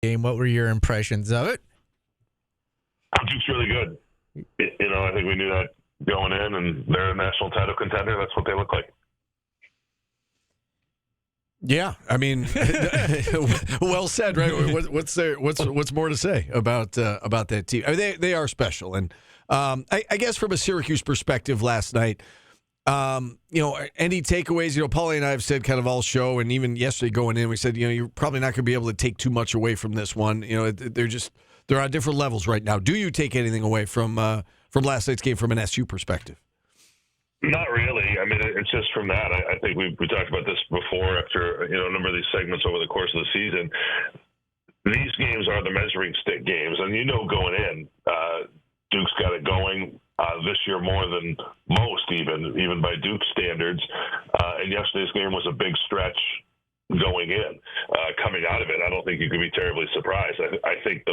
game. What were your impressions of it? Duke's really good. I think we knew that going in, and they're a national title contender. That's what they look like. Yeah, I mean, well said, right? What's more to say about that team? I mean, they are special, and I guess from a Syracuse perspective, last night, any takeaways? Paulie and I have said kind of all show, and even yesterday going in, we said you're probably not going to be able to take too much away from this one. They're on different levels right now. Do you take anything away from last night's game from an SU perspective? Not really. I mean, it's just from that. I think we talked about this before after a number of these segments over the course of the season. These games are the measuring stick games, and going in, Duke's got it going this year more than most, even by Duke standards. And yesterday's game was a big stretch going in. Coming out of it, I don't think you could be terribly surprised. I think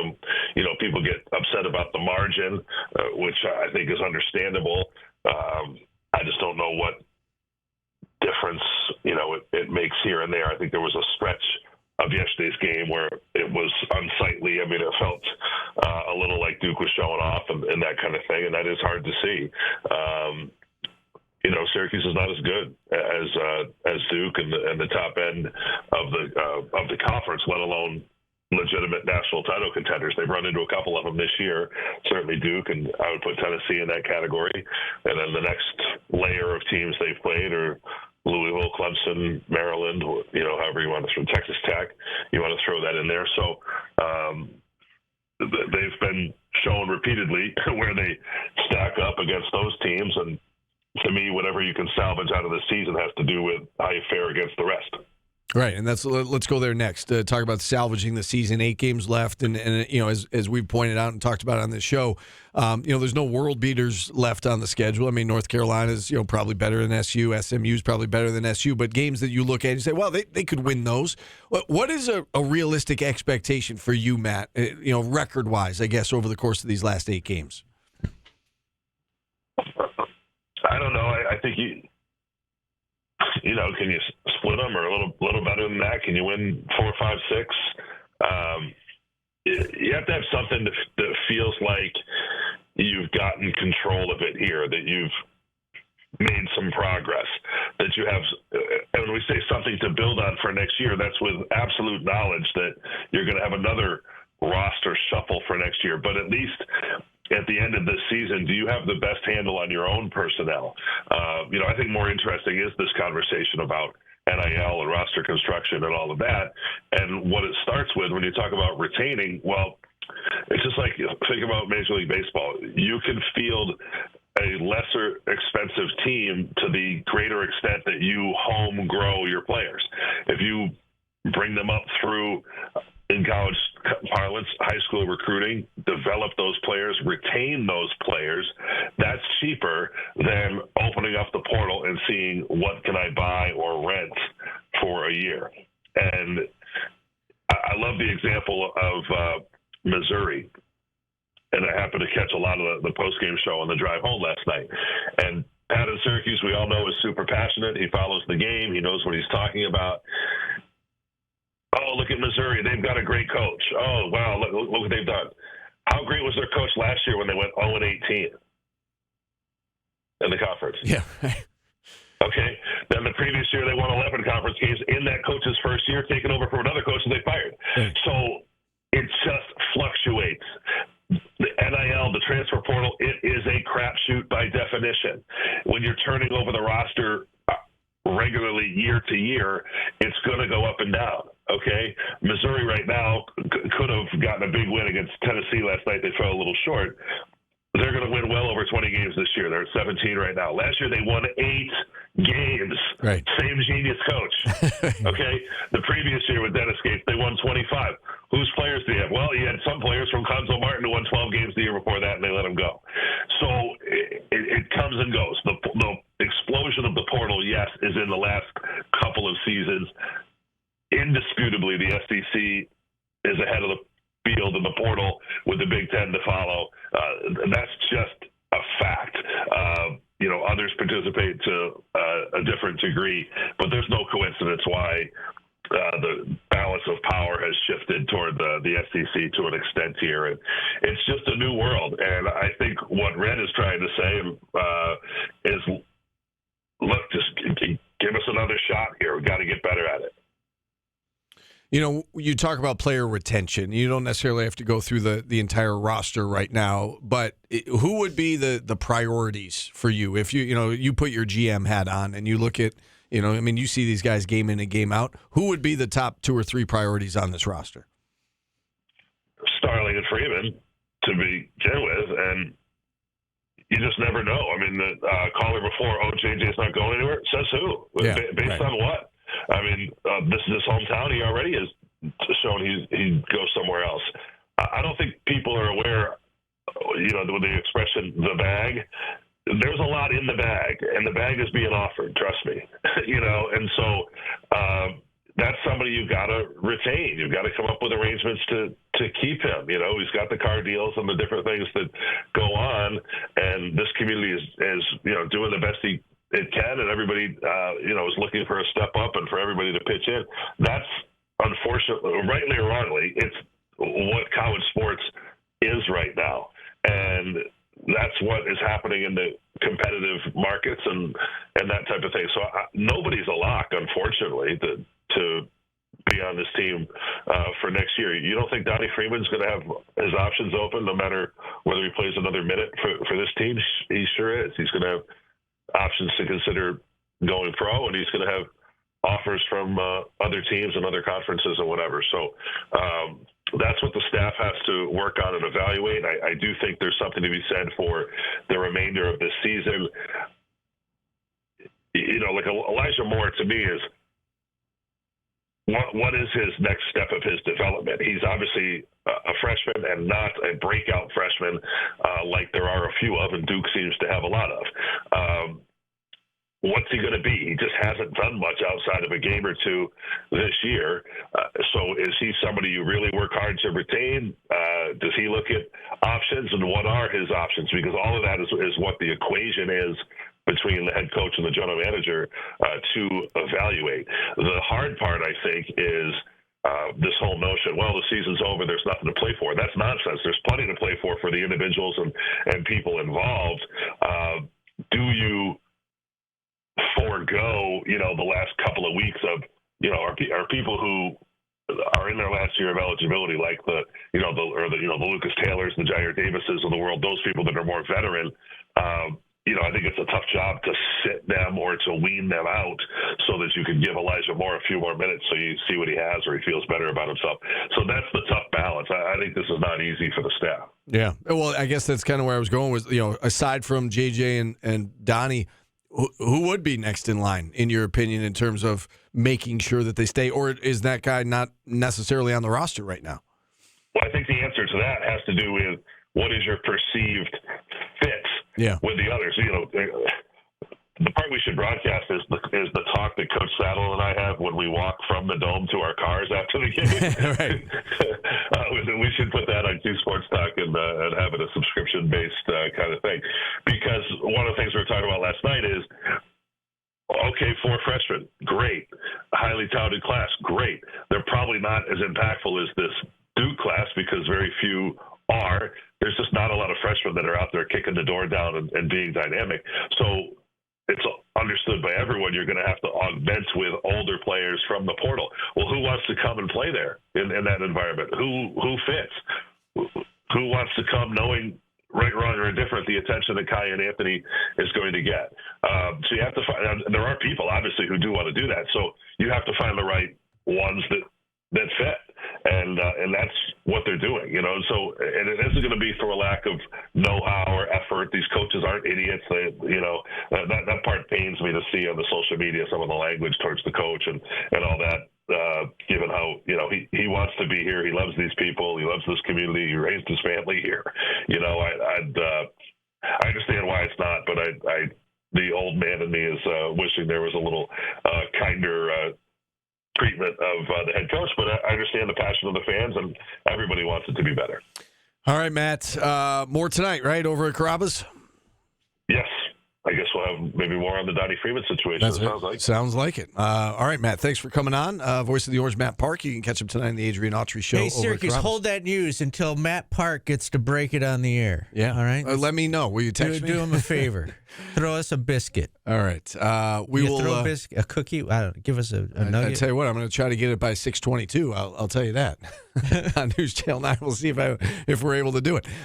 people get upset about the margin, which I think is understandable. I just don't know what difference, it makes here and there. I think there was a stretch of yesterday's game where it was unsightly. I mean, it felt a little like Duke was showing off and that kind of thing, and that is hard to see. Syracuse is not as good as Duke and the top end of the conference, let alone legitimate national title contenders. They've run into a couple of them this year, certainly Duke, and I would put Tennessee in that category. And then the next layer of teams they've played are Louisville, Clemson, Maryland, however you want to throw, Texas Tech, you want to throw that in there. So they've been shown repeatedly where they stack up against those teams. And to me, whatever you can salvage out of the season has to do with how you fare against the rest. Right, and let's go there next. Talk about salvaging the season. 8 games left, and as we've pointed out and talked about on this show, there's no world beaters left on the schedule. I mean, North Carolina's probably better than SU. SMU's probably better than SU. But games that you look at and say, well, they could win those. What is a realistic expectation for you, Matt? Record wise, I guess, over the course of these last 8 games. I don't know. I think can you split them or a little better than that? Can you win 4, 5, 6? You have to have something that feels like you've gotten control of it here, that you've made some progress, that you have, and when we say something to build on for next year, that's with absolute knowledge that you're going to have another roster shuffle for next year. But at least at the end of this season, do you have the best handle on your own personnel? I think more interesting is this conversation about NIL and roster construction and all of that. And what it starts with when you talk about retaining, well, it's just like, think about Major League Baseball. You can field a lesser expensive team to the greater extent that you home grow your players. If you bring them up through, in college parlance, high school recruiting, develop those players, retain those players, that's cheaper than opening up the portal and seeing what can I buy or rent for a year. And I love the example of Missouri. And I happened to catch a lot of the post-game show on the drive home last night. And Pat in Syracuse, we all know, is super passionate. He follows the game. He knows what he's talking about. Oh, look at Missouri. They've got a great coach. Oh, wow, look what they've done. How great was their coach last year when they went 0-18 in the conference? Yeah. Okay. Then the previous year they won 11 conference games in that coach's first year, taking over from another coach that they fired. Right. So it just fluctuates. The NIL, the transfer portal, it is a crapshoot by definition. When you're turning over the roster regularly year to year, it's going to go up and down. Okay, Missouri right now could have gotten a big win against Tennessee last night. They fell a little short. They're going to win well over 20 games this year. They're at 17 right now. Last year they won 8 games. Right. Same genius coach. Okay, the previous year with Dennis Gates, they won 25. Whose players do you have? Well, you had some players from Conzo Martin who won 12 games the year before that, and they let him go. So it comes and goes. The explosion of the portal, yes, is in the last couple of seasons. Indisputably, the SEC is ahead of the field in the portal with the Big Ten to follow. That's just a fact. Others participate to a different degree, but there's no coincidence why the balance of power has shifted toward the SEC to an extent here, and it's just a new world. And I think what Red is trying to say is, look, just give us another shot here. We've got to get better at it. You know, you talk about player retention. You don't necessarily have to go through the entire roster right now, but who would be the priorities for you if you put your GM hat on and you look at, you see these guys game in and game out. Who would be the top 2 or 3 priorities on this roster? Starling and Freeman to begin with, and you just never know. I mean, the caller before, JJ's not going anywhere. Says who? Yeah, based on what? I mean, this is his hometown. He already has shown he'd go somewhere else. I don't think people are aware, with the expression, the bag. There's a lot in the bag, and the bag is being offered, trust me. And so that's somebody you've got to retain. You've got to come up with arrangements to keep him. He's got the car deals and the different things that go on, and this community is doing the best it can, and everybody, is looking for a step up and for everybody to pitch in. That's, unfortunately, rightly or wrongly, it's what college sports is right now. And that's what is happening in the competitive markets and that type of thing. So nobody's a lock, unfortunately, to be on this team for next year. You don't think Donnie Freeman's going to have his options open no matter whether he plays another minute for this team? He sure is. He's going to have options to consider going pro, and he's going to have offers from other teams and other conferences and whatever. So that's what the staff has to work on and evaluate. I do think there's something to be said for the remainder of this season. Like Elijah Moore to me is what is his next step of his development? He's obviously a freshman and not a breakout freshman like there are a few of, and Duke seems to have a lot of. What's he going to be? He just hasn't done much outside of a game or two this year. So is he somebody you really work hard to retain? Does he look at options, and what are his options? Because all of that is what the equation is between the head coach and the general manager to evaluate. The hard part, I think, is this whole notion, well, the season's over, there's nothing to play for. That's nonsense. There's plenty to play for the individuals and people involved. Do you forego, the last couple of weeks of, are people who are in their last year of eligibility, like the Lucas Taylors, the Jair Davises of the world, those people that are more veteran. I think it's a tough job to sit them or to wean them out so that you can give Elijah Moore a few more minutes so you see what he has or he feels better about himself. So that's the tough balance. I think this is not easy for the staff. Yeah. Well, I guess that's kind of where I was going was, aside from JJ and Donnie, who would be next in line, in your opinion, in terms of making sure that they stay? Or is that guy not necessarily on the roster right now? Well, I think the answer to that has to do with what is your perceived fit with the others. The part we should broadcast is the talk that Coach Saddle and I have when we walk from the dome to our cars after the game. Right. We should put that on Q Sports Talk and have it a subscription-based kind of thing. Because one of the things we were talking about last night is, okay, 4 freshmen, great. Highly touted class, great. They're probably not as impactful as this Duke class because very few are. There's just not a lot of freshmen that are out there kicking the door down and being dynamic. So it's understood by everyone you're going to have to augment with older players from the portal. Well, who wants to come and play there in that environment? Who fits? Who wants to come knowing right, wrong, or indifferent the attention that Kai and Anthony is going to get? So you have to find – there are people, obviously, who do want to do that. So you have to find the right ones that fit. And that's what they're doing, So, and it isn't going to be through a lack of know-how or effort. These coaches aren't idiots. That part pains me to see on the social media, some of the language towards the coach and all that. Given how he wants to be here, he loves these people, he loves this community, he raised his family here. I understand why it's not, but the old man in me is wishing there was a little kinder. Treatment of the head coach, but I understand the passion of the fans, and everybody wants it to be better. All right, Matt. More tonight, right, over at Carrabba's? Yes. I guess we'll maybe more on the Donnie Freeman situation. Sounds like it. All right, Matt, thanks for coming on. Voice of the Orange, Matt Park. You can catch him tonight on the Adrian Autry Show. Hey, Syracuse, hold that news until Matt Park gets to break it on the air. Yeah. All right? Let me know. Will you text me? Do him a favor. Throw us a biscuit. All right. We will throw a cookie. I don't know, give us a nugget. I tell you what, I'm going to try to get it by 6:22. I'll tell you that. On News Channel 9, we'll see if we're able to do it.